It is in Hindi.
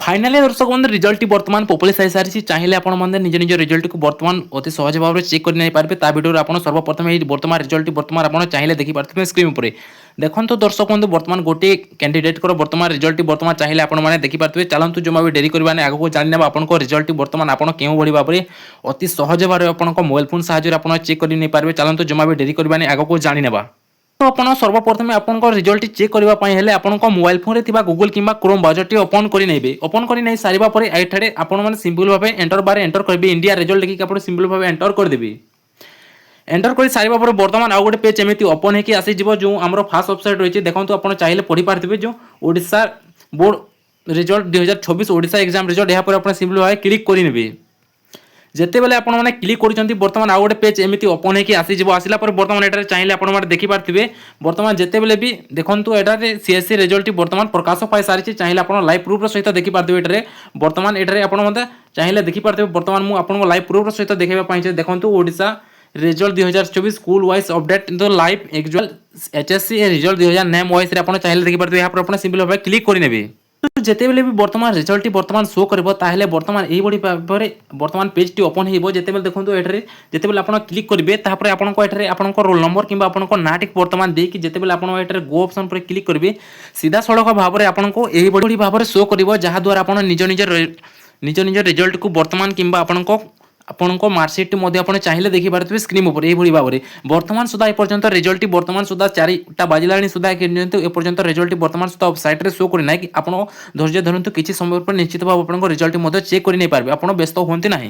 फाइनाली दर्शक बंधु रिजल्ट बर्तमान पब्लिश हो सारी चाहिए आपने निज निज रिजल्ट को बर्तमान अति सहज भाव में चेक करने पारे ता भिडियो आप सर्वप्रथम बर्तमान रिजल्ट बर्तमान आप चाहिए देखिपारे स्क्रीन पर देखो दर्शक बंधु बर्तमान गोटे कैंडिडेट बर्तमान रिजल्ट बर्तमान चाहिए आपने देखिपारे चलतु जमा भी डेरी करवाने आगे जानी ना आप रिजल्ट बर्तमान आप क्यों भाई भाव में अति सहज भाव में आप मोबाइल फोन साहाय्य आप चेक कर चलतु जमा भी डेरी करवाने आगे जानी ना तो आपण सर्वप्रथम आपण रिजल्ट चेक करने हेले आपण मोबाइल फोन में गूगल किंबा क्रोम ब्राउजर ओपन करने ओपन कर सारा पर ये आपण सिंपल भाव एंटर बार एंटर करेंगे इंडिया रिजल्ट देखिए आप सिंपल भाव एंटर करदेवी एंटर कर सारा पर बर्तमान आउ गोटे पेज एमती ओपन होकर आसीज जो आम फास्ट वेबसाइट रही है देखो आप चाहिए पढ़ी पारे जो Odisha board result 2024 Odisha exam result यहाँ पर आप सिंपल भाव क्लिक करेंगे जिते बेले आपने क्लिक कर बर्तमान आउ गोटे पेज एमती ओपन होकर आसीज आसला बर्तमान ये चाहिए आपने देखिपारे बर्तमान जिते बेले भी देखो ये सीएससी रिजल्ट बर्तमान प्रकाश पाई सारी चाहिए आप लाइव प्रूफ सहित देखिपारे ये बर्तमान ये आप चाहिए देखिपारे बर्तमान मुझे लाइव प्रूफ सहित देखा देखो Odisha result 2024 school wise update the live actual HSC result 2000 name wise चाहिए देखिपारे यहाँ पर सिंपल भाव क्लिक करेंगे जिते बेले भी बर्तमान रिजल्ट बर्तमान शो करिवो ताहेले बर्तमान एही बडी भाबरे बर्तमान पेज टी ओपन हेबो जिते बेले देखंतु एठरे जिते बेले आपण क्लिक करिवे तापर आपण को एठरे आपण को रोल नंबर किबा आपण को नाटिक बर्तमान दे कि जिते बेले आपण एठरे गो ऑप्शन पर क्लिक करिवे सीधा सड़क भाबरे आपण को एही बडी भाबरे शो करिवो जहा द्वारा आपण निज निज रिजल्ट को बर्तमान किबा आपण को मार्कशीट चाहिए देखिपारे स्क्रीन पर यही भाव में बर्तमान सुधा एपर्यंत रिजल्ट बर्तमान सुधा 4टा बाजिला सुधा एपर्यंत रिजल्ट बर्तमान सुधा वेबसाइट रे शो करना कि आप धैर्य धरतु किसी समय पर निश्चित भाव आप रिजल्ट चेक कर नहीं पारे आप व्यस्त होती ना।